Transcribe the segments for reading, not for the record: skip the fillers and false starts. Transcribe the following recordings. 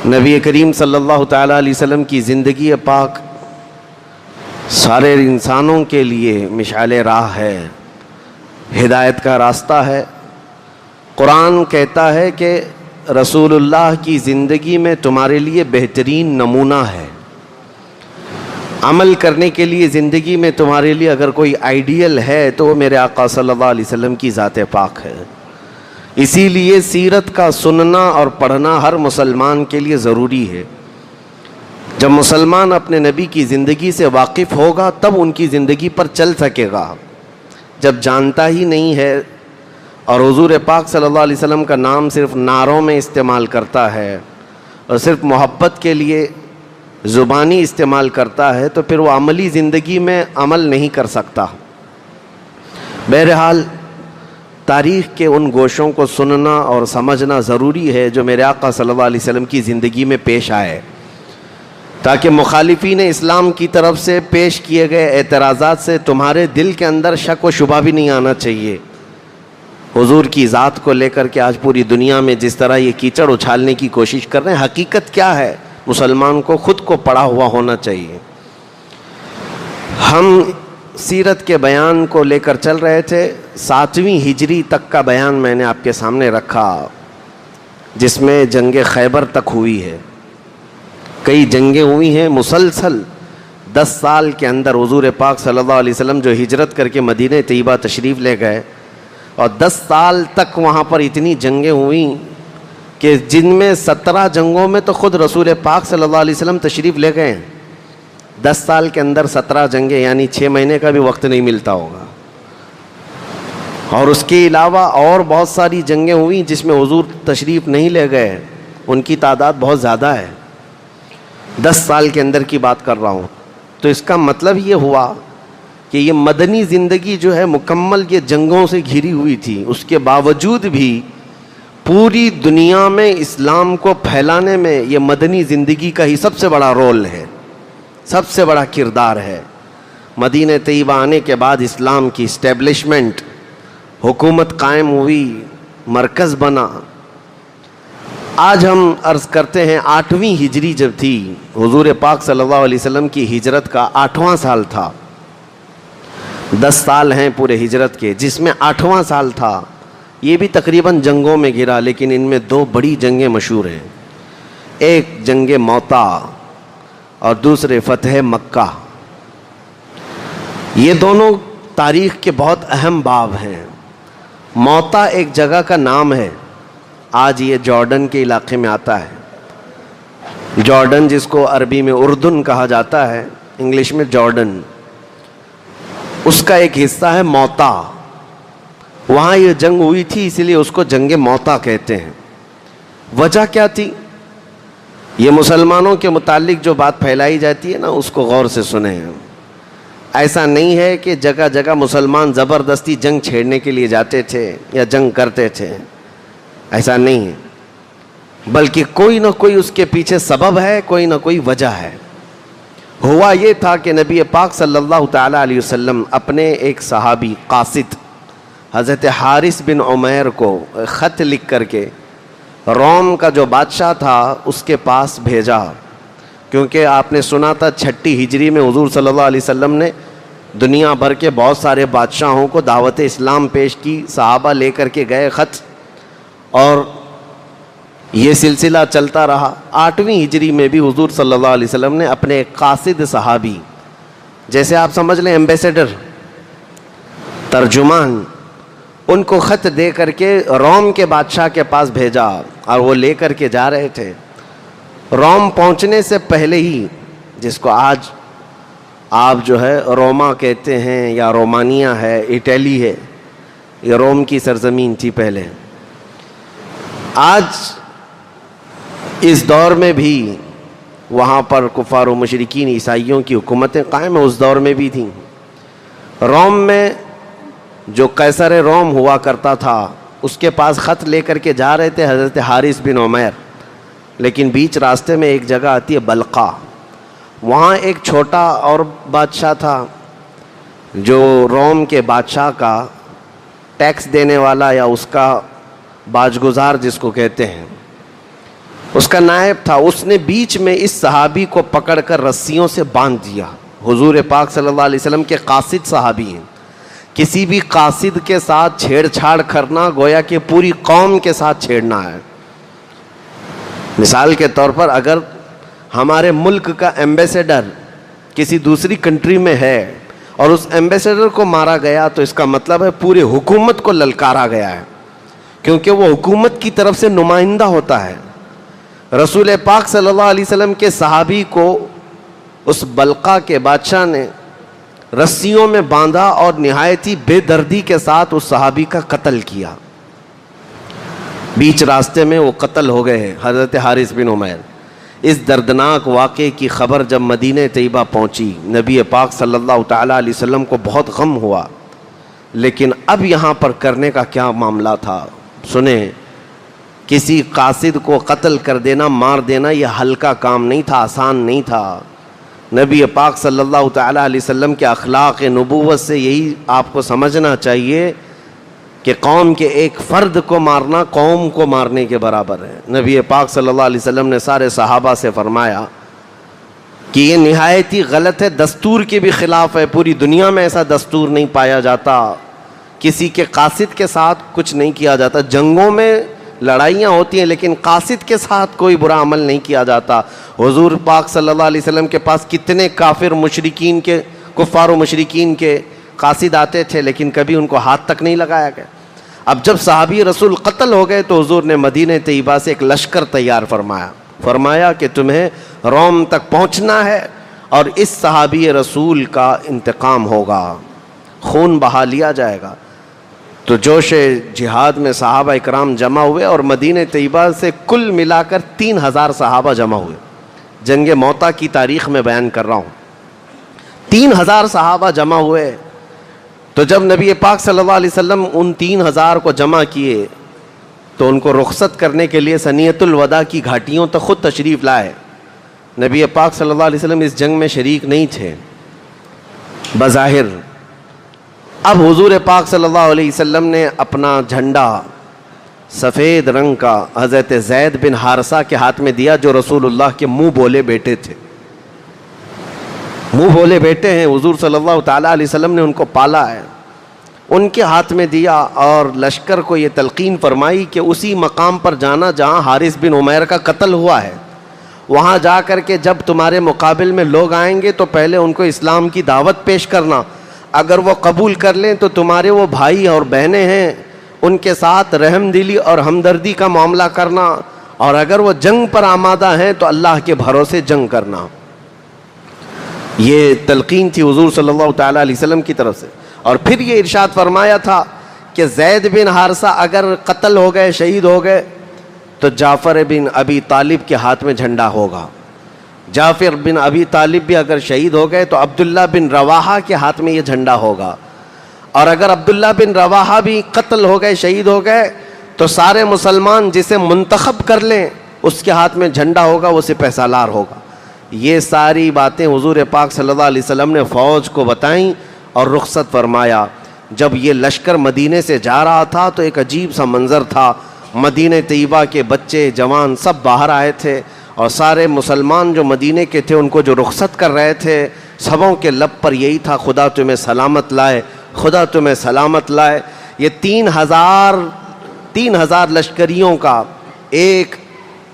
نبی کریم صلی اللہ تعالیٰ علیہ وسلم کی زندگی پاک سارے انسانوں کے لیے مشعل راہ ہے، ہدایت کا راستہ ہے۔ قرآن کہتا ہے کہ رسول اللہ کی زندگی میں تمہارے لیے بہترین نمونہ ہے۔ عمل کرنے کے لیے زندگی میں تمہارے لیے اگر کوئی آئیڈیل ہے تو وہ میرے آقا صلی اللہ علیہ وسلم کی ذات پاک ہے۔ اسی لیے سیرت کا سننا اور پڑھنا ہر مسلمان کے لیے ضروری ہے۔ جب مسلمان اپنے نبی کی زندگی سے واقف ہوگا تب ان کی زندگی پر چل سکے گا۔ جب جانتا ہی نہیں ہے اور حضور پاک صلی اللہ علیہ وسلم کا نام صرف نعروں میں استعمال کرتا ہے اور صرف محبت کے لیے زبانی استعمال کرتا ہے تو پھر وہ عملی زندگی میں عمل نہیں کر سکتا۔ بہرحال تاریخ کے ان گوشوں کو سننا اور سمجھنا ضروری ہے جو میرے آقا صلی اللہ علیہ وسلم کی زندگی میں پیش آئے، تاکہ مخالفین اسلام کی طرف سے پیش کیے گئے اعتراضات سے تمہارے دل کے اندر شک و شبہ بھی نہیں آنا چاہیے۔ حضور کی ذات کو لے کر کے آج پوری دنیا میں جس طرح یہ کیچڑ اچھالنے کی کوشش کر رہے ہیں، حقیقت کیا ہے مسلمان کو خود کو پڑھا ہوا ہونا چاہیے۔ ہم سیرت کے بیان کو لے کر چل رہے تھے، 7ویں ہجری تک کا بیان میں نے آپ کے سامنے رکھا، جس میں جنگ خیبر تک ہوئی ہے۔ کئی جنگیں ہوئی ہیں مسلسل۔ 10 سال کے اندر حضور پاک صلی اللہ علیہ وسلم جو ہجرت کر کے مدینہ طیبہ تشریف لے گئے اور 10 سال تک وہاں پر اتنی جنگیں ہوئیں کہ جن میں 17 جنگوں میں تو خود رسول پاک صلی اللہ علیہ وسلم تشریف لے گئے ہیں۔ 10 سال کے اندر 17 جنگیں، یعنی 6 مہینے کا بھی وقت نہیں ملتا ہوگا۔ اور اس کے علاوہ اور بہت ساری جنگیں ہوئیں جس میں حضور تشریف نہیں لے گئے، ان کی تعداد بہت زیادہ ہے۔ 10 سال کے اندر کی بات کر رہا ہوں۔ تو اس کا مطلب یہ ہوا کہ یہ مدنی زندگی جو ہے مکمل یہ جنگوں سے گھری ہوئی تھی، اس کے باوجود بھی پوری دنیا میں اسلام کو پھیلانے میں یہ مدنی زندگی کا ہی سب سے بڑا رول ہے، سب سے بڑا کردار ہے۔ مدینہ طیبہ آنے کے بعد اسلام کی اسٹیبلشمنٹ، حکومت قائم ہوئی، مرکز بنا۔ آج ہم عرض کرتے ہیں 8ویں ہجری جب تھی، حضور پاک صلی اللہ علیہ وسلم کی ہجرت کا 8واں سال تھا۔ 10 سال ہیں پورے ہجرت کے، جس میں 8واں سال تھا۔ یہ بھی تقریباً جنگوں میں گھرا، لیکن ان میں 2 بڑی جنگیں مشہور ہیں، ایک جنگ موتا اور دوسرے فتح مکہ۔ یہ دونوں تاریخ کے بہت اہم باب ہیں۔ موتا ایک جگہ کا نام ہے، آج یہ جارڈن کے علاقے میں آتا ہے۔ جارڈن جس کو عربی میں اردن کہا جاتا ہے، انگلش میں جارڈن، اس کا ایک حصہ ہے موتا۔ وہاں یہ جنگ ہوئی تھی، اسی لیے اس کو جنگ موتا کہتے ہیں۔ وجہ کیا تھی؟ یہ مسلمانوں کے متعلق جو بات پھیلائی جاتی ہے نا، اس کو غور سے سنیں۔ ایسا نہیں ہے کہ جگہ جگہ مسلمان زبردستی جنگ چھیڑنے کے لیے جاتے تھے یا جنگ کرتے تھے، ایسا نہیں ہے، بلکہ کوئی نہ کوئی اس کے پیچھے سبب ہے، کوئی نہ کوئی وجہ ہے۔ ہوا یہ تھا کہ نبی پاک صلی اللہ تعالیٰ علیہ وسلم اپنے ایک صحابی قاصد حضرت حارث بن عمیر کو خط لکھ کر کے روم کا جو بادشاہ تھا اس کے پاس بھیجا، کیونکہ آپ نے سنا تھا 6 ہجری میں حضور صلی اللہ علیہ وسلم نے دنیا بھر کے بہت سارے بادشاہوں کو دعوت اسلام پیش کی، صحابہ لے کر کے گئے خط، اور یہ سلسلہ چلتا رہا۔ 8ویں ہجری میں بھی حضور صلی اللہ علیہ وسلم نے اپنے ایک قاصد صحابی، جیسے آپ سمجھ لیں ایمبیسیڈر، ترجمان، ان کو خط دے کر کے روم کے بادشاہ کے پاس بھیجا، اور وہ لے کر کے جا رہے تھے۔ روم پہنچنے سے پہلے ہی، جس کو آج آپ جو ہے روما کہتے ہیں یا رومانیہ ہے، اٹلی ہے، یہ روم کی سرزمین تھی پہلے۔ آج اس دور میں بھی وہاں پر کفار و مشرکین عیسائیوں کی حکومتیں قائم ہیں، اس دور میں بھی تھیں۔ روم میں جو قیصر روم ہوا کرتا تھا، اس کے پاس خط لے کر کے جا رہے تھے حضرت حارث بن عمیر، لیکن بیچ راستے میں ایک جگہ آتی ہے بلقا، وہاں ایک چھوٹا اور بادشاہ تھا جو روم کے بادشاہ کا ٹیکس دینے والا یا اس کا باج گزار جس کو کہتے ہیں، اس کا نائب تھا، اس نے بیچ میں اس صحابی کو پکڑ کر رسیوں سے باندھ دیا. حضور پاک صلی اللہ علیہ وسلم کے قاصد صحابی ہیں. کسی بھی قاصد کے ساتھ چھیڑ چھاڑ کرنا گویا کہ پوری قوم کے ساتھ چھیڑنا ہے. مثال کے طور پر اگر ہمارے ملک کا ایمبیسیڈر کسی دوسری کنٹری میں ہے اور اس ایمبیسیڈر کو مارا گیا تو اس کا مطلب ہے پوری حکومت کو للکارا گیا ہے، کیونکہ وہ حکومت کی طرف سے نمائندہ ہوتا ہے. رسول پاک صلی اللہ علیہ وسلم کے صحابی کو اس بلقا کے بادشاہ نے رسیوں میں باندھا اور نہایت ہی بے دردی کے ساتھ اس صحابی کا قتل کیا. بیچ راستے میں وہ قتل ہو گئے حضرت حارث بن عمیر. اس دردناک واقعے کی خبر جب مدینہ طیبہ پہنچی، نبی پاک صلی اللہ تعالیٰ علیہ وسلم کو بہت غم ہوا. لیکن اب یہاں پر کرنے کا کیا معاملہ تھا سنیں. کسی قاصد کو قتل کر دینا، مار دینا، یہ ہلکا کام نہیں تھا، آسان نہیں تھا. نبی پاک صلی اللہ تعالیٰ علیہ وسلم کے اخلاق نبوت سے یہی آپ کو سمجھنا چاہیے کہ قوم کے ایک فرد کو مارنا قوم کو مارنے کے برابر ہے. نبی پاک صلی اللہ علیہ وسلم نے سارے صحابہ سے فرمایا کہ یہ نہایت ہی غلط ہے، دستور کے بھی خلاف ہے. پوری دنیا میں ایسا دستور نہیں پایا جاتا. کسی کے قاصد کے ساتھ کچھ نہیں کیا جاتا. جنگوں میں لڑائیاں ہوتی ہیں لیکن قاصد کے ساتھ کوئی برا عمل نہیں کیا جاتا. حضور پاک صلی اللہ علیہ وسلم کے پاس کتنے کافر مشرکین کے، کفار و مشرکین کے قاصد آتے تھے لیکن کبھی ان کو ہاتھ تک نہیں لگایا گیا. اب جب صحابی رسول قتل ہو گئے تو حضور نے مدینہ طیبہ سے ایک لشکر تیار فرمایا کہ تمہیں روم تک پہنچنا ہے اور اس صحابی رسول کا انتقام ہوگا، خون بہا لیا جائے گا. تو جوش جہاد میں صحابہ اکرام جمع ہوئے اور مدینہ طیبہ سے کل ملا کر 3000 صحابہ جمع ہوئے. جنگ موتا کی تاریخ میں بیان کر رہا ہوں. 3000 صحابہ جمع ہوئے. تو جب نبی پاک صلی اللہ علیہ وسلم ان 3000 کو جمع کیے تو ان کو رخصت کرنے کے لیے ثنیۃ الوداع کی گھاٹیوں تک خود تشریف لائے. نبی پاک صلی اللہ علیہ وسلم اس جنگ میں شریک نہیں تھے بظاہر. اب حضور پاک صلی اللہ علیہ وسلم نے اپنا جھنڈا سفید رنگ کا حضرت زید بن حارثہ کے ہاتھ میں دیا جو رسول اللہ کے منہ بولے بیٹے تھے. منہ بولے بیٹے ہیں، حضور صلی اللہ تعالیٰ علیہ وسلم نے ان کو پالا ہے. ان کے ہاتھ میں دیا اور لشکر کو یہ تلقین فرمائی کہ اسی مقام پر جانا جہاں حارث بن عمیر کا قتل ہوا ہے. وہاں جا کر کے جب تمہارے مقابل میں لوگ آئیں گے تو پہلے ان کو اسلام کی دعوت پیش کرنا. اگر وہ قبول کر لیں تو تمہارے وہ بھائی اور بہنیں ہیں ان کے ساتھ رحم دلی اور ہمدردی کا معاملہ کرنا، اور اگر وہ جنگ پر آمادہ ہیں تو اللہ کے بھروسے جنگ کرنا. یہ تلقین تھی حضور صلی اللہ تعالیٰ علیہ وسلم کی طرف سے. اور پھر یہ ارشاد فرمایا تھا کہ زید بن حارثہ اگر قتل ہو گئے، شہید ہو گئے تو جعفر بن ابی طالب کے ہاتھ میں جھنڈا ہوگا. جعفر بن ابی طالب بھی اگر شہید ہو گئے تو عبداللہ بن رواحہ کے ہاتھ میں یہ جھنڈا ہوگا. اور اگر عبداللہ بن رواحہ بھی قتل ہو گئے، شہید ہو گئے تو سارے مسلمان جسے منتخب کر لیں اس کے ہاتھ میں جھنڈا ہوگا، وہ سپہ سالار ہوگا. یہ ساری باتیں حضور پاک صلی اللہ علیہ وسلم نے فوج کو بتائیں اور رخصت فرمایا. جب یہ لشکر مدینے سے جا رہا تھا تو ایک عجیب سا منظر تھا. مدینہ طیبہ کے بچے جوان سب باہر آئے تھے اور سارے مسلمان جو مدینے کے تھے ان کو جو رخصت کر رہے تھے سبوں کے لب پر یہی تھا، خدا تمہیں سلامت لائے، خدا تمہیں سلامت لائے. یہ 3000 لشکریوں کا ایک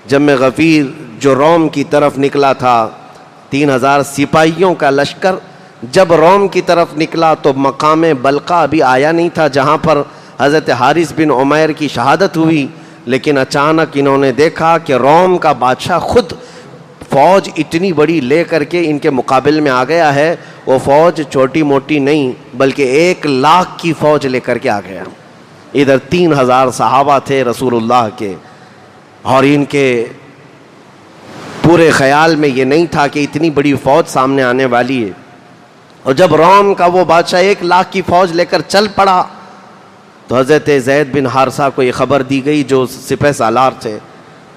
جم غفیر جو روم کی طرف نکلا تھا، 3000 سپاہیوں کا لشکر جب روم کی طرف نکلا تو مقام بلقا ابھی آیا نہیں تھا جہاں پر حضرت حارث بن عمیر کی شہادت ہوئی. لیکن اچانک انہوں نے دیکھا کہ روم کا بادشاہ خود فوج اتنی بڑی لے کر کے ان کے مقابل میں آ گیا ہے. وہ فوج چھوٹی موٹی نہیں بلکہ 1,00,000 کی فوج لے کر کے آ گیا. ادھر 3000 صحابہ تھے رسول اللہ کے، اور ان کے پورے خیال میں یہ نہیں تھا کہ اتنی بڑی فوج سامنے آنے والی ہے. اور جب روم کا وہ بادشاہ 1,00,000 کی فوج لے کر چل پڑا تو حضرت زید بن حارثہ کو یہ خبر دی گئی جو سپہ سالار تھے.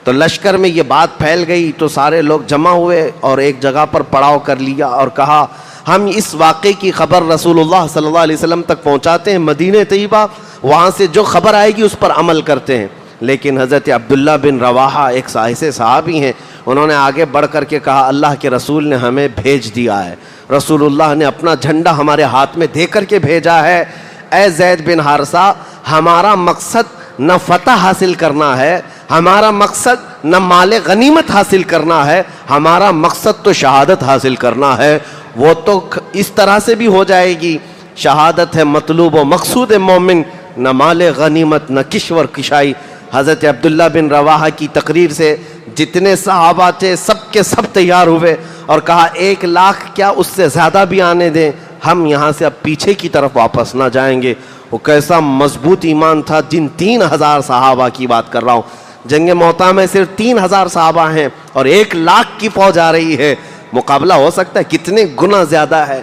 تو لشکر میں یہ بات پھیل گئی تو سارے لوگ جمع ہوئے اور ایک جگہ پر پڑاؤ کر لیا اور کہا ہم اس واقعے کی خبر رسول اللہ صلی اللہ علیہ وسلم تک پہنچاتے ہیں. مدینہ طیبہ وہاں سے جو خبر آئے گی اس پر عمل کرتے ہیں. لیکن حضرت عبداللہ بن رواحہ ایک ایسے صحابی ہیں، انہوں نے آگے بڑھ کر کے کہا اللہ کے رسول نے ہمیں بھیج دیا ہے، رسول اللہ نے اپنا جھنڈا ہمارے ہاتھ میں دے کر کے بھیجا ہے، اے زید بن حارثہ ہمارا مقصد نہ فتح حاصل کرنا ہے، ہمارا مقصد نہ مال غنیمت حاصل کرنا ہے، ہمارا مقصد تو شہادت حاصل کرنا ہے۔ وہ تو اس طرح سے بھی ہو جائے گی، شہادت ہے مطلوب و مقصود مومن، نہ مال غنیمت نہ کشور کشائی۔ حضرت عبداللہ بن رواحہ کی تقریر سے جتنے صحابہ تھے سب کے سب تیار ہوئے اور کہا 1,00,000 کیا اس سے زیادہ بھی آنے دیں، ہم یہاں سے اب پیچھے کی طرف واپس نہ جائیں گے۔ وہ کیسا مضبوط ایمان تھا، جن 3,000 صحابہ کی بات کر رہا ہوں، جنگ موطا میں صرف 3,000 صحابہ ہیں اور 1,00,000 کی فوج آ رہی ہے، مقابلہ ہو سکتا ہے؟ کتنے گنا زیادہ ہے،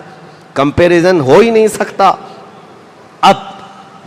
کمپیریزن ہو ہی نہیں سکتا۔ اب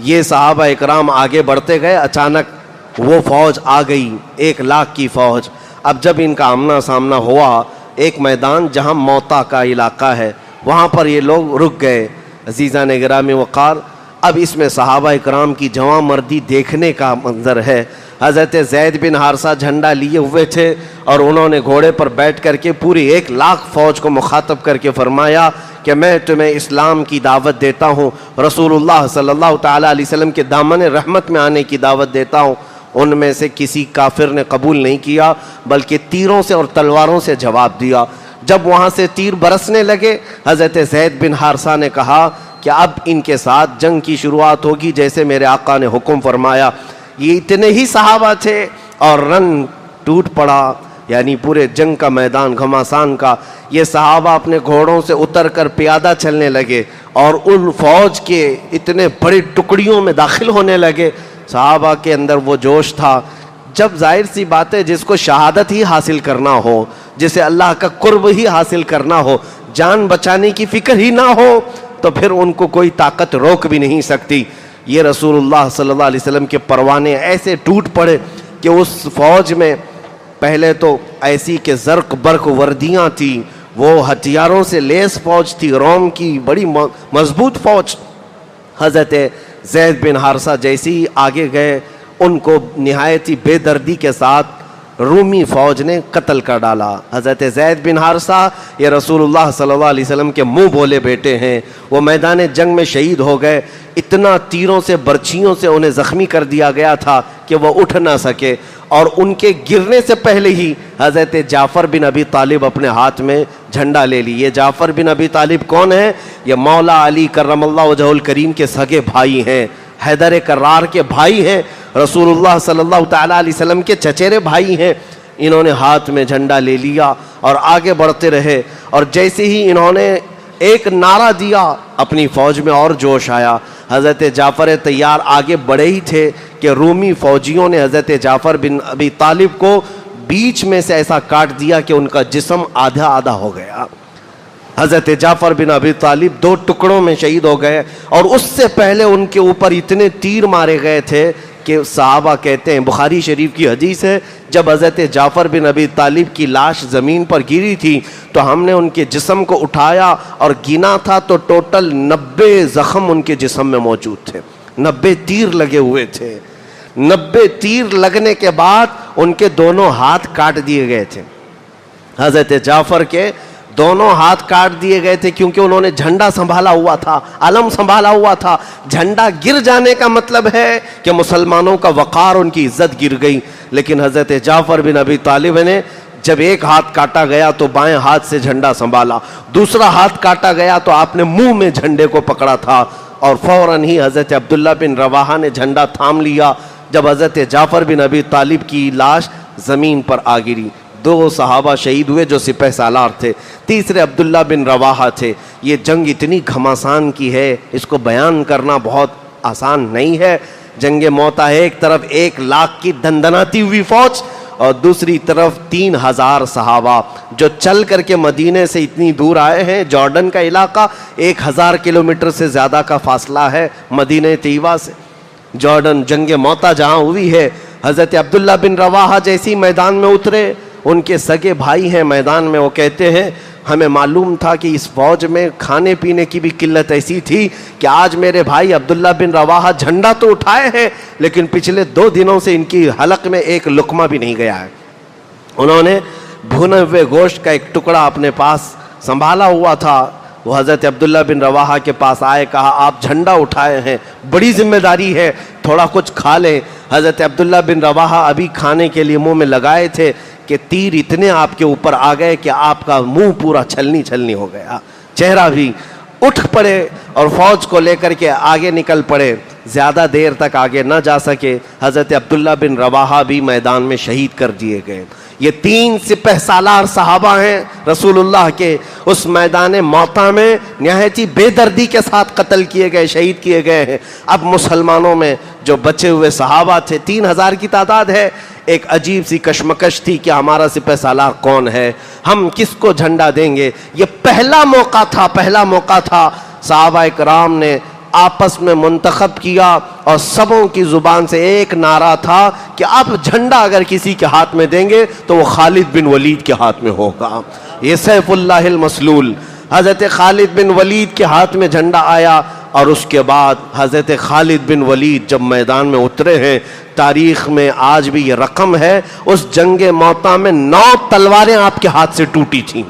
یہ صحابہ اکرام آگے بڑھتے گئے، اچانک وہ فوج آ گئی، 1,00,000 کی فوج۔ اب جب ان کا آمنا سامنا ہوا، ایک میدان جہاں موطا کا علاقہ ہے وہاں پر یہ لوگ رک گئے۔ عزیزان گرامی وقار، اب اس میں صحابہ اکرام کی جواں مردی دیکھنے کا منظر ہے۔ حضرت زید بن حارثہ جھنڈا لیے ہوئے تھے اور انہوں نے گھوڑے پر بیٹھ کر کے پوری 1,00,000 فوج کو مخاطب کر کے فرمایا کہ میں تمہیں اسلام کی دعوت دیتا ہوں، رسول اللہ صلی اللہ تعالیٰ علیہ وسلم کے دامن رحمت میں آنے کی دعوت دیتا ہوں۔ ان میں سے کسی کافر نے قبول نہیں کیا، بلکہ تیروں سے اور تلواروں سے جواب دیا۔ جب وہاں سے تیر برسنے لگے، حضرت زید بن حارثہ نے کہا کہ اب ان کے ساتھ جنگ کی شروعات ہوگی جیسے میرے آقا نے حکم فرمایا۔ یہ اتنے ہی صحابہ تھے اور رن ٹوٹ پڑا، یعنی پورے جنگ کا میدان گھمسان کا۔ یہ صحابہ اپنے گھوڑوں سے اتر کر پیادہ چلنے لگے اور ان فوج کے اتنے بڑی ٹکڑیوں میں داخل ہونے لگے۔ صحابہ کے اندر وہ جوش تھا، جب ظاہر سی بات ہے جس کو شہادت ہی حاصل کرنا ہو، جسے اللہ کا قرب ہی حاصل کرنا ہو، جان بچانے کی فکر ہی نہ ہو، تو پھر ان کو کوئی طاقت روک بھی نہیں سکتی۔ یہ رسول اللہ صلی اللہ علیہ وسلم کے پروانے ایسے ٹوٹ پڑے کہ اس فوج میں پہلے تو ایسی کہ زرق برق وردیاں تھیں، وہ ہتھیاروں سے لیس فوج تھی، روم کی بڑی مضبوط فوج۔ حضرت زید بن حارثہ جیسے ہی آگے گئے، ان کو نہایت ہی بے دردی کے ساتھ رومی فوج نے قتل کر ڈالا۔ حضرت زید بن حارثہ یہ رسول اللہ صلی اللہ علیہ وسلم کے منہ بولے بیٹے ہیں، وہ میدان جنگ میں شہید ہو گئے۔ اتنا تیروں سے برچھیوں سے انہیں زخمی کر دیا گیا تھا کہ وہ اٹھ نہ سکے، اور ان کے گرنے سے پہلے ہی حضرت جعفر بن ابی طالب اپنے ہاتھ میں جھنڈا لے لی۔ یہ جعفر بن ابی طالب کون ہے؟ یہ مولا علی کرم اللہ وجہہ الکریم کے سگے بھائی ہیں، حیدر کرار کے بھائی ہیں، رسول اللہ صلی اللہ تعالیٰ علیہ وسلم کے چچیرے بھائی ہیں۔ انہوں نے ہاتھ میں جھنڈا لے لیا اور آگے بڑھتے رہے، اور جیسے ہی انہوں نے ایک نعرہ دیا اپنی فوج میں اور جوش آیا۔ حضرت جعفر طیار آگے بڑھے ہی تھے کہ رومی فوجیوں نے حضرت جعفر بن ابی طالب کو بیچ میں سے ایسا کاٹ دیا کہ ان کا جسم آدھا آدھا ہو گیا۔ حضرت جعفر بن ابی طالب 2 ٹکڑوں میں شہید ہو گئے، اور اس سے پہلے ان کے اوپر اتنے تیر مارے گئے تھے کہ صحابہ کہتے ہیں، بخاری شریف کی حدیث ہے، جب حضرت جعفر بن ابی طالب کی لاش زمین پر گری تھی تو ہم نے ان کے جسم کو اٹھایا اور گنا تھا تو ٹوٹل 90 زخم ان کے جسم میں موجود تھے، 90 تیر لگے ہوئے تھے۔ 90 تیر لگنے کے بعد ان کے دونوں ہاتھ کاٹ دیے گئے تھے۔ حضرت جعفر کے دونوں ہاتھ کاٹ دیے گئے تھے کیونکہ انہوں نے جھنڈا سنبھالا ہوا تھا، علم سنبھالا ہوا تھا۔ جھنڈا گر جانے کا مطلب ہے کہ مسلمانوں کا وقار، ان کی عزت گر گئی۔ لیکن حضرت جعفر بن ابی طالب نے جب ایک ہاتھ کاٹا گیا تو بائیں ہاتھ سے جھنڈا سنبھالا، دوسرا ہاتھ کاٹا گیا تو آپ نے منہ میں جھنڈے کو پکڑا تھا، اور فوراً ہی حضرت عبداللہ بن رواحہ نے جھنڈا تھام لیا جب حضرت جعفر بن ابی طالب کی لاش زمین پر آ گری۔ 2 صحابہ شہید ہوئے جو سپہ سالار تھے، تیسرے عبداللہ بن رواحہ تھے۔ یہ جنگ اتنی گھمسان کی ہے، اس کو بیان کرنا بہت آسان نہیں ہے۔ جنگ موتا ہے، ایک طرف 1,00,000 کی دندناتی ہوئی فوج اور دوسری طرف 3,000 صحابہ جو چل کر کے مدینے سے اتنی دور آئے ہیں۔ جارڈن کا علاقہ 1,000 کلومیٹر سے زیادہ کا فاصلہ ہے مدینہ طیبہ سے۔ جارڈن جنگ موتا جہاں ہوئی ہے، حضرت عبداللہ بن رواحہ جیسی میدان میں اترے، ان کے سگے بھائی ہیں میدان میں، وہ کہتے ہیں ہمیں معلوم تھا کہ اس فوج میں کھانے پینے کی بھی قلت ایسی تھی کہ آج میرے بھائی عبداللہ بن رواحہ جھنڈا تو اٹھائے ہیں لیکن پچھلے 2 دنوں سے ان کی حلق میں ایک لقمہ بھی نہیں گیا ہے. انہوں نے بھنے ہوئے گوشت کا ایک ٹکڑا اپنے پاس سنبھالا ہوا تھا. وہ حضرت عبداللہ بن رواحہ کے پاس آئے, کہا آپ جھنڈا اٹھائے ہیں, بڑی ذمہ داری ہے, تھوڑا کچھ کھا لیں. حضرت عبداللہ بن رواحہ ابھی کھانے کے لیے منہ میں لگائے تھے کہ تیر اتنے آپ کے اوپر آ گئے کہ آپ کا منہ پورا چھلنی چھلنی ہو گیا, چہرہ بھی. اٹھ پڑے اور فوج کو لے کر کے آگے نکل پڑے. زیادہ دیر تک آگے نہ جا سکے, حضرت عبداللہ بن رواحہ بھی میدان میں شہید کر دیے گئے. یہ 3 سپہ سالار صحابہ ہیں رسول اللہ کے, اس میدان موتا میں نہایت ہی بے دردی کے ساتھ قتل کیے گئے, شہید کیے گئے ہیں. اب مسلمانوں میں جو بچے ہوئے صحابہ تھے 3000 کی تعداد ہے, ایک عجیب سی کشمکش تھی کہ ہمارا سپہ سالار کون ہے, ہم کس کو جھنڈا دیں گے. یہ پہلا موقع تھا صحابہ کرام نے آپس میں منتخب کیا اور سبوں کی زبان سے ایک نعرہ تھا کہ اب جھنڈا اگر کسی کے ہاتھ میں دیں گے تو وہ خالد بن ولید کے ہاتھ میں ہوگا. یہ سیف اللہ المسلول, حضرت خالد بن ولید کے ہاتھ میں جھنڈا آیا. اور اس کے بعد حضرت خالد بن ولید جب میدان میں اترے ہیں, تاریخ میں آج بھی یہ رقم ہے, اس جنگ موتا میں 9 تلواریں آپ کے ہاتھ سے ٹوٹی تھیں.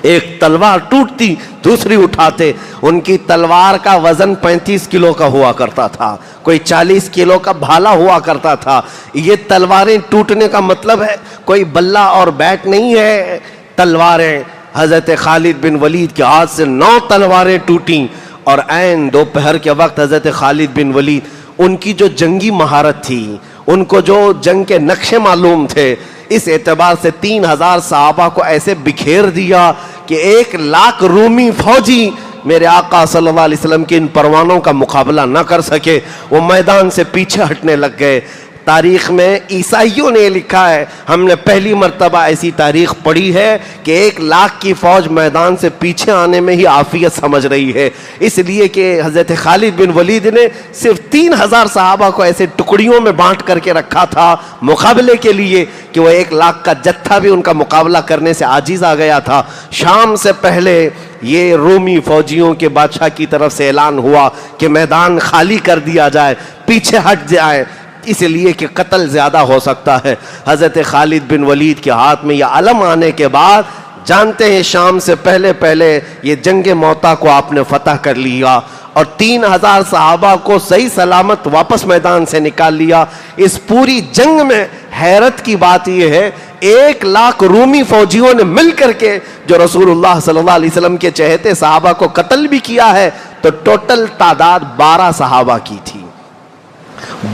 ایک تلوار ٹوٹتی دوسری اٹھاتے. ان کی تلوار کا وزن 35 کلو کا ہوا کرتا تھا, کوئی 40 کلو کا بھالا ہوا کرتا تھا. یہ تلواریں ٹوٹنے کا مطلب ہے کوئی بلہ اور بیٹ نہیں ہے. تلواریں حضرت خالد بن ولید کے ہاتھ سے 9 تلواریں ٹوٹیں. اور عین دوپہر کے وقت حضرت خالد بن ولید, ان کی جو جنگی مہارت تھی, ان کو جو جنگ کے نقشے معلوم تھے, اس اعتبار سے 3000 صحابہ کو ایسے بکھیر دیا کہ 1 لاکھ رومی فوجی میرے آقا صلی اللہ علیہ وسلم کے ان پروانوں کا مقابلہ نہ کر سکے. وہ میدان سے پیچھے ہٹنے لگ گئے. تاریخ میں عیسائیوں نے لکھا ہے, ہم نے پہلی مرتبہ ایسی تاریخ پڑھی ہے کہ 1 لاکھ کی فوج میدان سے پیچھے آنے میں ہی عافیت سمجھ رہی ہے, اس لیے کہ حضرت خالد بن ولید نے صرف 3000 صحابہ کو ایسے ٹکڑیوں میں بانٹ کر کے رکھا تھا مقابلے کے لیے کہ وہ 1 لاکھ کا جتھا بھی ان کا مقابلہ کرنے سے عاجز آ گیا تھا. شام سے پہلے یہ رومی فوجیوں کے بادشاہ کی طرف سے اعلان ہوا کہ میدان خالی کر دیا جائے, پیچھے ہٹ جائے, اس لیے کہ قتل زیادہ ہو سکتا ہے. حضرت خالد بن ولید کے ہاتھ میں یہ علم آنے کے بعد جانتے ہیں شام سے پہلے یہ جنگ موتا کو آپ نے فتح کر لیا اور 3000 صحابہ کو صحیح سلامت واپس میدان سے نکال لیا. اس پوری جنگ میں حیرت کی بات یہ ہے 1 لاکھ رومی فوجیوں نے مل کر کے جو رسول اللہ صلی اللہ علیہ وسلم کے چہتے صحابہ کو قتل بھی کیا ہے, تو ٹوٹل تعداد 12 صحابہ کی تھی.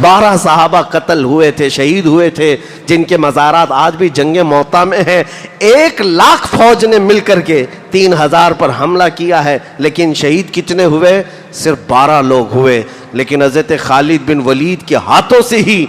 12 صحابہ قتل ہوئے تھے, شہید ہوئے تھے, جن کے مزارات آج بھی جنگ موتا میں ہیں. 1 لاکھ فوج نے مل کر کے 3000 پر حملہ کیا ہے, لیکن شہید کتنے ہوئے؟ صرف 12 لوگ ہوئے. لیکن حضرت خالد بن ولید کے ہاتھوں سے ہی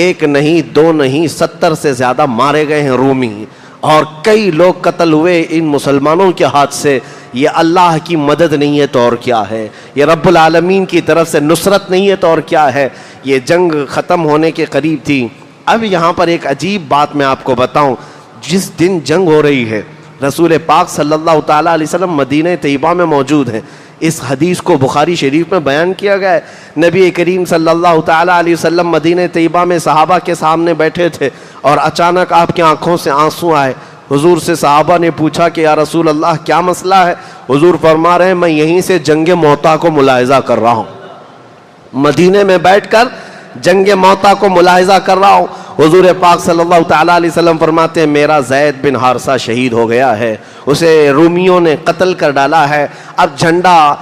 1 نہیں 2 نہیں 70 سے زیادہ مارے گئے ہیں رومی, اور کئی لوگ قتل ہوئے ان مسلمانوں کے ہاتھ سے. یہ اللہ کی مدد نہیں ہے تو اور کیا ہے, یہ رب العالمین کی طرف سے نصرت نہیں ہے تو اور کیا ہے. یہ جنگ ختم ہونے کے قریب تھی. اب یہاں پر ایک عجیب بات میں آپ کو بتاؤں. جس دن جنگ ہو رہی ہے رسول پاک صلی اللہ تعالیٰ علیہ وسلم مدینہ طیبہ میں موجود ہیں. اس حدیث کو بخاری شریف میں بیان کیا گیا ہے. نبی کریم صلی اللہ تعالیٰ علیہ وسلم مدینہ طیبہ میں صحابہ کے سامنے بیٹھے تھے اور اچانک آپ کی آنکھوں سے آنسو آئے. حضور سے صحابہ نے پوچھا کہ یا رسول اللہ کیا مسئلہ ہے؟ حضور فرما رہے ہیں میں یہیں سے جنگ موتا کو ملاحظہ کر رہا ہوں, مدینے میں بیٹھ کر جنگ موتا کو ملاحظہ کر رہا ہوں. حضور پاک صلی اللہ تعالیٰ علیہ وسلم فرماتے ہیں میرا زید بن حارثہ شہید ہو گیا ہے, اسے رومیوں نے قتل کر ڈالا ہے. اب جھنڈا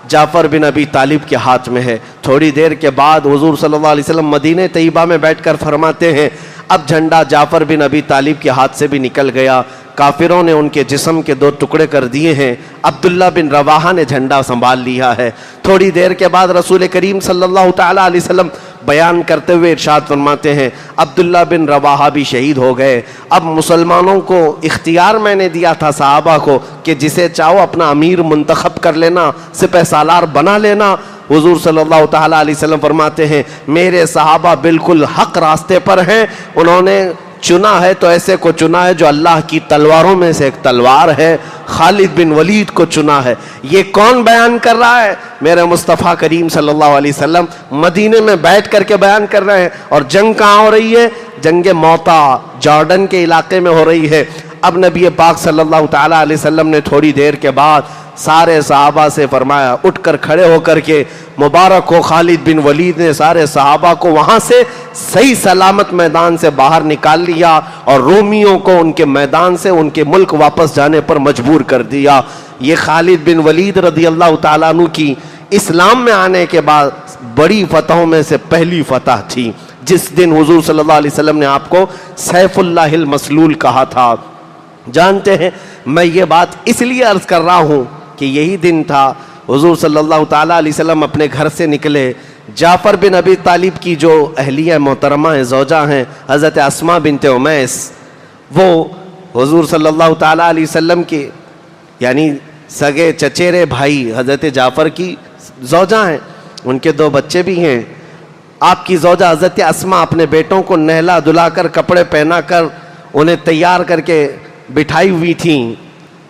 جعفر بن ابی طالب کے ہاتھ میں ہے. تھوڑی دیر کے بعد حضور صلی اللہ علیہ وسلم مدینہ طیبہ میں بیٹھ کر فرماتے ہیں اب جھنڈا جعفر بن ابی طالب کے ہاتھ سے بھی نکل گیا. کافروں نے ان کے جسم کے 2 ٹکڑے کر دیے ہیں. عبداللہ بن رواحہ نے جھنڈا سنبھال لیا ہے. تھوڑی دیر کے بعد رسول کریم صلی اللہ تعالیٰ علیہ وسلم بیان کرتے ہوئے ارشاد فرماتے ہیں عبداللہ بن رواحہ بھی شہید ہو گئے. اب مسلمانوں کو اختیار میں نے دیا تھا صحابہ کو کہ جسے چاہو اپنا امیر منتخب کر لینا, سپہ سالار بنا لینا. حضور صلی اللہ تعالیٰ علیہ وسلم فرماتے ہیں میرے صحابہ بالکل حق راستے پر ہیں, انہوں نے چنا ہے تو ایسے کو چنا ہے جو اللہ کی تلواروں میں سے ایک تلوار ہے، خالد بن ولید کو چنا ہے۔ یہ کون بیان کر رہا ہے؟ میرے مصطفیٰ کریم صلی اللہ علیہ وسلم مدینے میں بیٹھ کر کے بیان کر رہے ہیں۔ اور جنگ کہاں ہو رہی ہے؟ جنگ موتا جارڈن کے علاقے میں ہو رہی ہے۔ اب نبی پاک صلی اللہ تعالیٰ علیہ وسلم نے تھوڑی دیر کے بعد سارے صحابہ سے فرمایا، اٹھ کر کھڑے ہو کر کے مبارک ہو خالد بن ولید نے سارے صحابہ کو وہاں سے صحیح سلامت میدان سے باہر نکال لیا اور رومیوں کو ان کے میدان سے ان کے ملک واپس جانے پر مجبور کر دیا۔ یہ خالد بن ولید رضی اللہ تعالیٰ عنہ کی اسلام میں آنے کے بعد بڑی فتحوں میں سے پہلی فتح تھی، جس دن حضور صلی اللہ علیہ وسلم نے آپ کو سیف اللہ المسلول کہا تھا۔ جانتے ہیں میں یہ بات اس لیے عرض کر رہا ہوں کہ یہی دن تھا حضور صلی اللہ تعالیٰ علیہ وسلم اپنے گھر سے نکلے، جعفر بن ابی طالب کی جو اہلیہ محترمہ ہیں، زوجہ ہیں، حضرت اسماء بنت امیس، وہ حضور صلی اللہ تعالیٰ علیہ وسلم کے یعنی سگے چچیرے بھائی حضرت جعفر کی زوجہ ہیں، ان کے 2 بچے بھی ہیں۔ آپ کی زوجہ حضرت اسماء اپنے بیٹوں کو نہلا دھلا کر کپڑے پہنا کر انہیں تیار کر کے بٹھائی ہوئی تھیں۔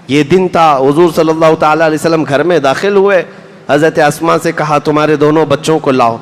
یہ دن تھا، حضور صلی اللہ تعالیٰ علیہ وسلم گھر میں داخل ہوئے، حضرت اسماء سے کہا تمہارے دونوں بچوں کو لاؤ۔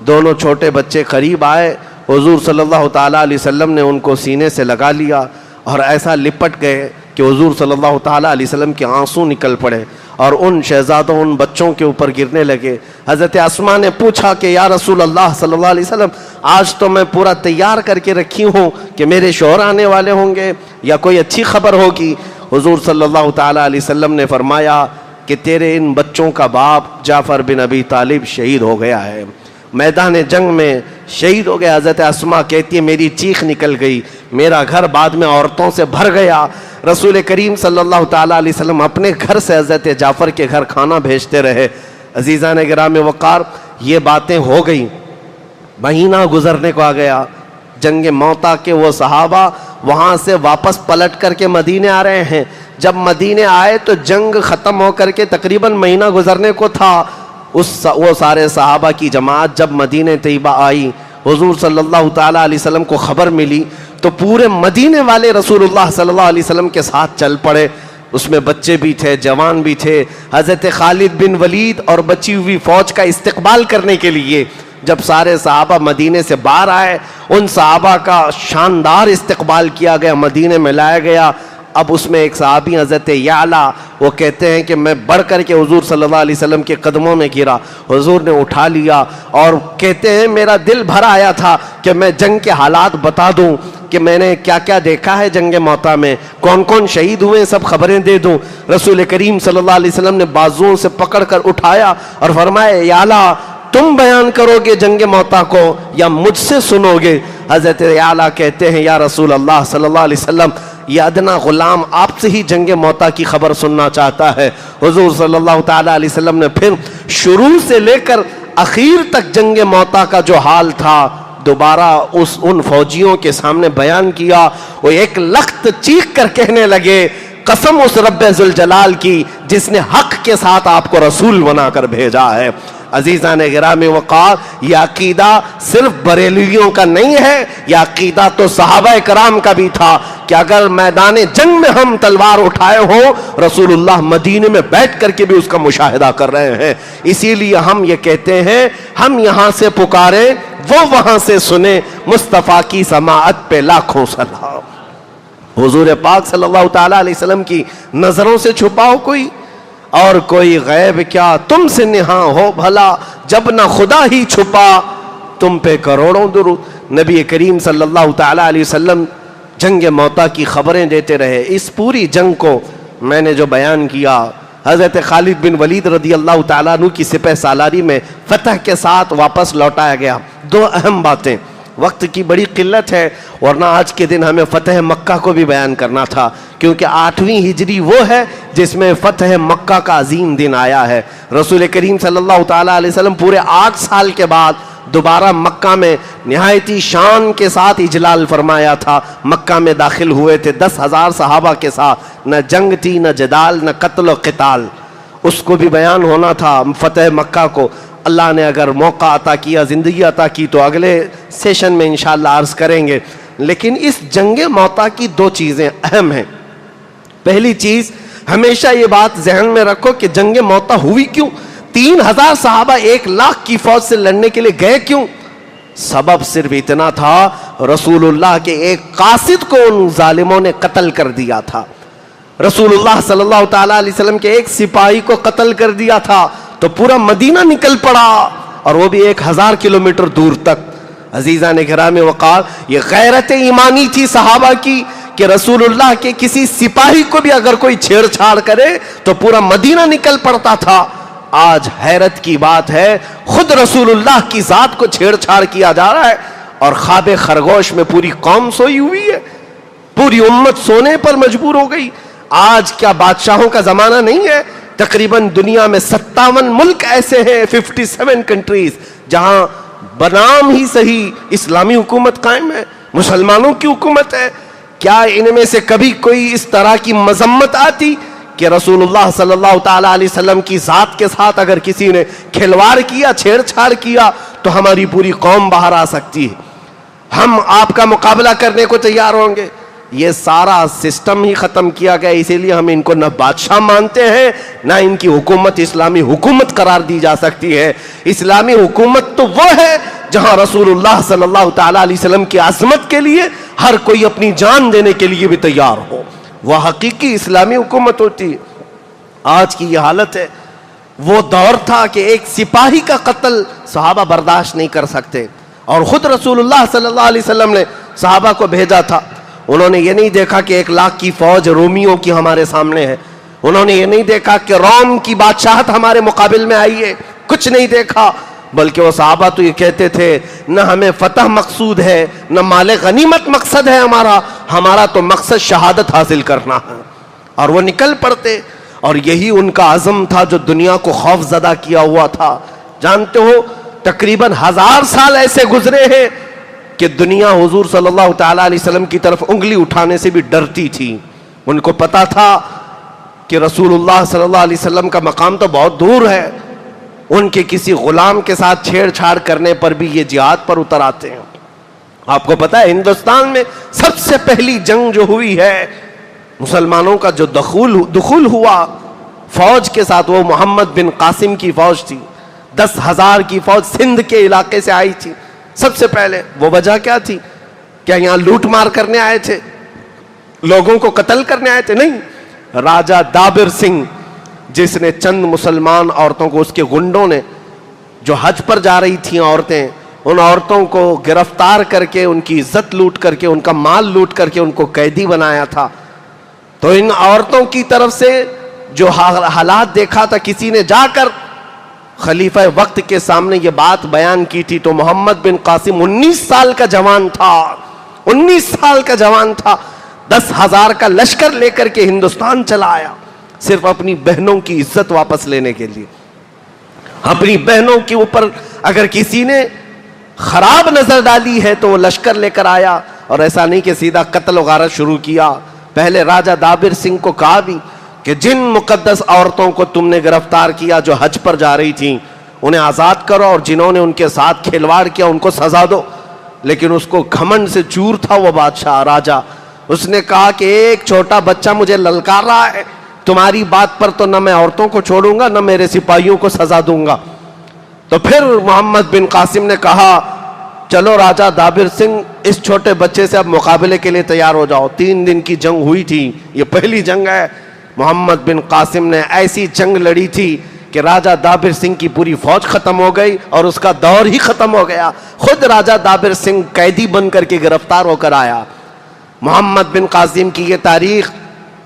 دونوں چھوٹے بچے قریب آئے، حضور صلی اللہ تعالیٰ علیہ وسلم نے ان کو سینے سے لگا لیا اور ایسا لپٹ گئے کہ حضور صلی اللہ تعالیٰ علیہ وسلم کے آنسو نکل پڑے اور ان شہزادوں ان بچوں کے اوپر گرنے لگے۔ حضرت اسماء نے پوچھا کہ یا رسول اللہ صلی اللہ علیہ وسلم، آج تو میں پورا تیار کر کے رکھی ہوں کہ میرے شوہر آنے والے ہوں گے یا کوئی اچھی خبر ہوگی۔ حضور صلی اللہ تعالیٰ علیہ وسلم نے فرمایا کہ تیرے ان بچوں کا باپ جعفر بن ابی طالب شہید ہو گیا ہے، میدان جنگ میں شہید ہو گیا۔ حضرت اسماء کہتی ہے میری چیخ نکل گئی، میرا گھر بعد میں عورتوں سے بھر گیا۔ رسول کریم صلی اللہ تعالیٰ علیہ وسلم اپنے گھر سے حضرت جعفر کے گھر کھانا بھیجتے رہے۔ عزیزان گرام وقار، یہ باتیں ہو گئیں، مہینہ گزرنے کو آ گیا۔ جنگ موتا کے وہ صحابہ وہاں سے واپس پلٹ کر کے مدینے آ رہے ہیں۔ جب مدینے آئے تو جنگ ختم ہو کر کے تقریباً مہینہ گزرنے کو تھا۔ وہ سارے صحابہ کی جماعت جب مدینہ طیبہ آئی، حضور صلی اللہ تعالیٰ علیہ وسلم کو خبر ملی تو پورے مدینے والے رسول اللہ صلی اللہ علیہ وسلم کے ساتھ چل پڑے۔ اس میں بچے بھی تھے، جوان بھی تھے۔ حضرت خالد بن ولید اور بچی ہوئی فوج کا استقبال کرنے کے لیے جب سارے صحابہ مدینے سے باہر آئے، ان صحابہ کا شاندار استقبال کیا گیا، مدینے میں لایا گیا۔ اب اس میں ایک صحابی حضرت یعلا، وہ کہتے ہیں کہ میں بڑھ کر کے حضور صلی اللہ علیہ وسلم کے قدموں میں گرا، حضور نے اٹھا لیا اور کہتے ہیں میرا دل بھر آیا تھا کہ میں جنگ کے حالات بتا دوں کہ میں نے کیا کیا دیکھا ہے جنگ موتا میں، کون کون شہید ہوئے، سب خبریں دے دوں۔ رسول کریم صلی اللہ علیہ وسلم نے بازوؤں سے پکڑ کر اٹھایا اور فرمایا یعلا تم بیان کرو گے جنگ موتا کو یا مجھ سے سنو گے؟ حضرت یعلا کہتے ہیں یا رسول اللہ صلی اللہ علیہ وسلم، یہ ادنا غلام آپ سے ہی جنگ موتا کی خبر سننا چاہتا ہے۔ حضور صلی اللہ تعالیٰ علیہ وسلم نے پھر شروع سے لے کر اخیر تک جنگ موتا کا جو حال تھا دوبارہ ان فوجیوں کے سامنے بیان کیا۔ وہ ایک لخت چیخ کر کہنے لگے قسم اس رب ذوالجلال کی جس نے حق کے ساتھ آپ کو رسول بنا کر بھیجا ہے۔ عزیزان گرامی وقار، یہ عقیدہ صرف بریلویوں کا نہیں ہے، یہ عقیدہ تو صحابہ کرام کا بھی تھا کہ اگر میدان جنگ میں ہم تلوار اٹھائے ہوں، رسول اللہ مدینے میں بیٹھ کر کے بھی اس کا مشاہدہ کر رہے ہیں۔ اسی لیے ہم یہ کہتے ہیں ہم یہاں سے پکاریں وہ وہاں سے سنیں، مصطفیٰ کی سماعت پہ لاکھوں سلام۔ حضور پاک صلی اللہ تعالیٰ علیہ وسلم کی نظروں سے چھپاؤ کوئی اور کوئی غیب کیا تم سے نہاں ہو بھلا، جب نہ خدا ہی چھپا تم پہ کروڑوں درود۔ نبی کریم صلی اللہ تعالیٰ علیہ وسلم جنگ موتا کی خبریں دیتے رہے۔ اس پوری جنگ کو میں نے جو بیان کیا، حضرت خالد بن ولید رضی اللہ تعالیٰ عنہ کی سپہ سالاری میں فتح کے ساتھ واپس لوٹایا گیا۔ 2 اہم باتیں، وقت کی بڑی قلت ہے ورنہ آج کے دن ہمیں فتح مکہ کو بھی بیان کرنا تھا، کیونکہ 8ویں ہجری وہ ہے جس میں فتح مکہ کا عظیم دن آیا ہے۔ رسول کریم صلی اللہ تعالیٰ علیہ وسلم پورے 8 سال کے بعد دوبارہ مکہ میں نہایتی شان کے ساتھ اجلال فرمایا تھا، مکہ میں داخل ہوئے تھے 10,000 صحابہ کے ساتھ، نہ جنگ تھی نہ جدال نہ قتل و قتال، اس کو بھی بیان ہونا تھا فتح مکہ کو۔ اللہ نے اگر موقع عطا کیا، زندگی عطا کی تو اگلے سیشن میں انشاءاللہ عرض کریں گے۔ لیکن اس جنگ موتا کی دو چیزیں اہم ہیں. پہلی چیز ہمیشہ یہ بات ذہن میں رکھو کہ جنگ موتا ہوئی کیوں؟ 3000 صحابہ 1,00,000 کی فوج سے لڑنے کے لیے گئے کیوں؟ سبب صرف اتنا تھا، رسول اللہ کے ایک قاصد کو ان ظالموں نے قتل کر دیا تھا. رسول اللہ صلی اللہ تعالیٰ علیہ وسلم کے ایک سپاہی کو قتل کر دیا تھا تو پورا مدینہ نکل پڑا، اور وہ بھی 1000 کلومیٹر دور تک. عزیزان گرامی وقار، یہ غیرت ایمانی تھی صحابہ کی کہ رسول اللہ کے کسی سپاہی کو بھی اگر کوئی چھیڑ چھاڑ کرے تو پورا مدینہ نکل پڑتا تھا. آج حیرت کی بات ہے، خود رسول اللہ کی ذات کو چھیڑ چھاڑ کیا جا رہا ہے، اور خواب خرگوش میں پوری قوم سوئی ہوئی ہے، پوری امت سونے پر مجبور ہو گئی. آج کیا بادشاہوں کا زمانہ نہیں ہے؟ تقریباً دنیا میں 57 ملک ایسے ہیں، 57 کنٹریز، جہاں بنام ہی صحیح اسلامی حکومت قائم ہے، مسلمانوں کی حکومت ہے. کیا ان میں سے کبھی کوئی اس طرح کی مذمت آتی کہ رسول اللہ صلی اللہ تعالیٰ علیہ وسلم کی ذات کے ساتھ اگر کسی نے کھلواڑ کیا، چھیڑ چھاڑ کیا تو ہماری پوری قوم باہر آ سکتی ہے، ہم آپ کا مقابلہ کرنے کو تیار ہوں گے؟ یہ سارا سسٹم ہی ختم کیا گیا. اسی لیے ہم ان کو نہ بادشاہ مانتے ہیں، نہ ان کی حکومت اسلامی حکومت قرار دی جا سکتی ہے. اسلامی حکومت تو وہ ہے جہاں رسول اللہ صلی اللہ تعالیٰ علیہ وسلم کی عظمت کے لیے ہر کوئی اپنی جان دینے کے لیے بھی تیار ہو، وہ حقیقی اسلامی حکومت ہوتی ہے. آج کی یہ حالت ہے. وہ دور تھا کہ ایک سپاہی کا قتل صحابہ برداشت نہیں کر سکتے، اور خود رسول اللہ صلی اللہ علیہ وسلم نے صحابہ کو بھیجا تھا. انہوں نے یہ نہیں دیکھا کہ 1,00,000 کی فوج رومیوں کی ہمارے سامنے ہے، انہوں نے یہ نہیں دیکھا کہ روم کی بادشاہت ہمارے مقابل میں آئی ہے، کچھ نہیں دیکھا. بلکہ وہ صحابہ تو یہ کہتے تھے نہ ہمیں فتح مقصود ہے، نہ مال غنیمت مقصد ہے، ہمارا تو مقصد شہادت حاصل کرنا ہے. اور وہ نکل پڑتے، اور یہی ان کا عزم تھا جو دنیا کو خوف زدہ کیا ہوا تھا. جانتے ہو تقریباً 1000 سال ایسے گزرے ہیں کہ دنیا حضور صلی اللہ تعالیٰ علیہ وسلم کی طرف انگلی اٹھانے سے بھی ڈرتی تھی. ان کو پتا تھا کہ رسول اللہ صلی اللہ علیہ وسلم کا مقام تو بہت دور ہے، ان کے کسی غلام کے ساتھ چھیڑ چھاڑ کرنے پر بھی یہ جہاد پر اتر آتے ہیں. آپ کو پتا ہے ہندوستان میں سب سے پہلی جنگ جو ہوئی ہے، مسلمانوں کا جو دخول ہوا فوج کے ساتھ، وہ محمد بن قاسم کی فوج تھی. 10,000 کی فوج سندھ کے علاقے سے آئی تھی. سب سے پہلے وہ وجہ کیا تھی؟ کیا یہاں لوٹ مار کرنے آئے تھے، لوگوں کو قتل کرنے آئے تھے؟ نہیں. راجہ دابر سنگھ، جس نے چند مسلمان عورتوں کو، اس کے گنڈوں نے، جو حج پر جا رہی تھیں عورتیں، ان عورتوں کو گرفتار کر کے ان کی عزت لوٹ کر کے، ان کا مال لوٹ کر کے ان کو قیدی بنایا تھا. تو ان عورتوں کی طرف سے جو حالات دیکھا تھا، کسی نے جا کر خلیفہ وقت کے سامنے یہ بات بیان کی تھی، تو محمد بن قاسم 19 سال کا جوان تھا، 19 سال کا جوان تھا، 10,000 کا لشکر لے کر کے ہندوستان چلا آیا، صرف اپنی بہنوں کی عزت واپس لینے کے لیے. اپنی بہنوں کے اوپر اگر کسی نے خراب نظر ڈالی ہے تو وہ لشکر لے کر آیا، اور ایسا نہیں کہ سیدھا قتل و غارت شروع کیا. پہلے راجہ دابر سنگھ کو کہا بھی کہ جن مقدس عورتوں کو تم نے گرفتار کیا جو حج پر جا رہی تھیں، انہیں آزاد کرو، اور جنہوں نے ان کے ساتھ کھلواڑ کیا ان کو سزا دو. لیکن اس کو گھمنڈ سے چور تھا وہ بادشاہ راجہ. اس نے کہا کہ ایک چھوٹا بچہ مجھے للکار رہا ہے، تمہاری بات پر تو نہ میں عورتوں کو چھوڑوں گا، نہ میرے سپاہیوں کو سزا دوں گا. تو پھر محمد بن قاسم نے کہا چلو راجہ دابر سنگھ، اس چھوٹے بچے سے اب مقابلے کے لیے تیار ہو جاؤ. 3 دن کی جنگ ہوئی تھی، یہ پہلی جنگ ہے. محمد بن قاسم نے ایسی جنگ لڑی تھی کہ راجہ دابر سنگھ کی پوری فوج ختم ہو گئی اور اس کا دور ہی ختم ہو گیا. خود راجہ دابر سنگھ قیدی بن کر کے گرفتار ہو کر آیا. محمد بن قاسم کی یہ تاریخ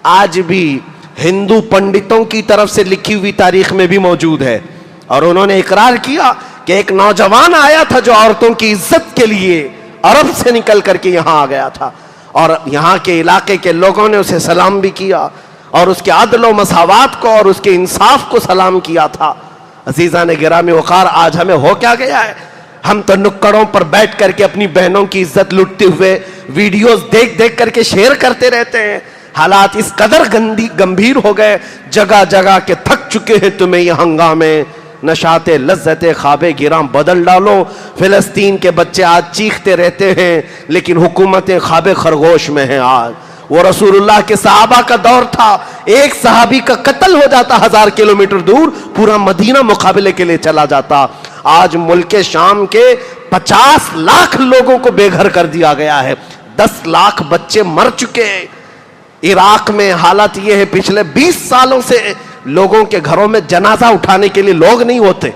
آج بھی ہندو پنڈتوں کی طرف سے لکھی ہوئی تاریخ میں بھی موجود ہے، اور انہوں نے اقرار کیا کہ ایک نوجوان آیا تھا جو عورتوں کی عزت کے لیے عرب سے نکل کر کے یہاں آ گیا تھا، اور یہاں کے علاقے کے لوگوں نے اسے سلام بھی کیا اور اس کے عدل و مساوات کو اور اس کے انصاف کو سلام کیا تھا. عزیزان گرامی وقار، آج ہمیں ہو کیا گیا ہے؟ ہم تو نکڑوں پر بیٹھ کر کے اپنی بہنوں کی عزت لوٹتے ہوئے ویڈیوز دیکھ دیکھ کر کے شیئر کرتے رہتے ہیں. حالات اس قدر گمبھیر ہو گئے، جگہ جگہ کے تھک چکے ہیں تمہیں یہ ہنگامے. نشاط لذت خواب گراں بدل ڈالو. فلسطین کے بچے آج چیختے رہتے ہیں لیکن حکومتیں خواب خرگوش میں ہیں. آج وہ رسول اللہ کے صحابہ کا دور تھا, ایک صحابی کا قتل ہو جاتا 1000 کلومیٹر دور, پورا مدینہ مقابلے کے لیے چلا جاتا. آج ملک شام کے 50 لاکھ لوگوں کو بے گھر کر دیا گیا ہے, 10 لاکھ بچے مر چکے. عراق میں حالت یہ ہے, پچھلے 20 سالوں سے لوگوں کے گھروں میں جنازہ اٹھانے کے لیے لوگ نہیں ہوتے.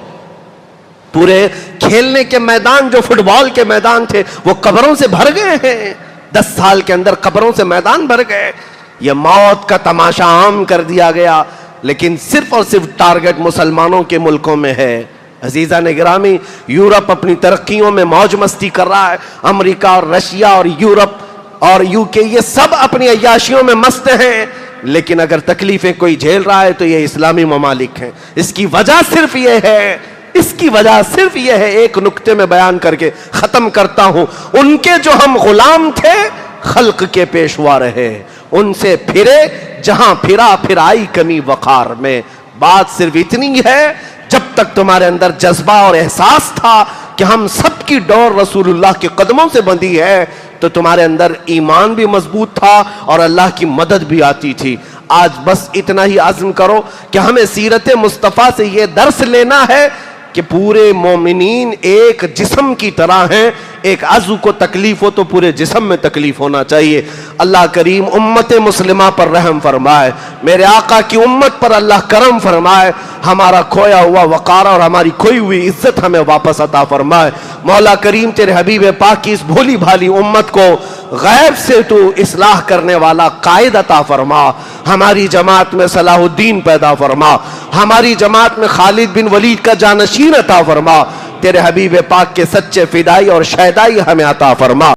پورے کھیلنے کے میدان جو فٹ بال کے میدان تھے وہ قبروں سے بھر گئے ہیں. 10 سال کے اندر قبروں سے میدان بھر گئے. یہ موت کا تماشا عام کر دیا گیا, لیکن صرف اور صرف ٹارگٹ مسلمانوں کے ملکوں میں ہے. عزیزان گرامی, یورپ اپنی ترقیوں میں موج مستی کر رہا ہے. امریکہ اور رشیا اور یورپ اور یو کے یہ سب اپنی عیاشیوں میں مست ہیں, لیکن اگر تکلیفیں کوئی جھیل رہا ہے تو یہ اسلامی ممالک ہیں. اس کی وجہ صرف یہ ہے, اس کی وجہ صرف یہ ہے, ایک نکتے میں بیان کر کے ختم کرتا ہوں. ان کے جو ہم غلام تھے خلق کے پیشوا رہے, ان سے پھرے جہاں پھرا پھر آئی کمی وقار میں. بات صرف اتنی ہے, جب تک تمہارے اندر جذبہ اور احساس تھا کہ ہم سب کی ڈور رسول اللہ کے قدموں سے بندھی ہے, تو تمہارے اندر ایمان بھی مضبوط تھا اور اللہ کی مدد بھی آتی تھی. آج بس اتنا ہی عزم کرو کہ ہمیں سیرت مصطفیٰ سے یہ درس لینا ہے کہ پورے مومنین ایک جسم کی طرح ہیں. ایک عضو کو تکلیف ہو تو پورے جسم میں تکلیف ہونا چاہیے. اللہ کریم امت مسلمہ پر رحم فرمائے, میرے آقا کی امت پر اللہ کرم فرمائے, ہمارا کھویا ہوا وقار اور ہماری کھوئی ہوئی عزت ہمیں واپس عطا فرمائے. مولا کریم تیرے حبیب پاک کی اس بھولی بھالی امت کو غیب سے تو اصلاح کرنے والا قائد عطا فرما. ہماری جماعت میں صلاح الدین پیدا فرما, ہماری جماعت میں خالد بن ولید کا جانشین عطا فرما. تیرے حبیب پاک کے سچے فدائی اور شہدائی ہمیں عطا فرما.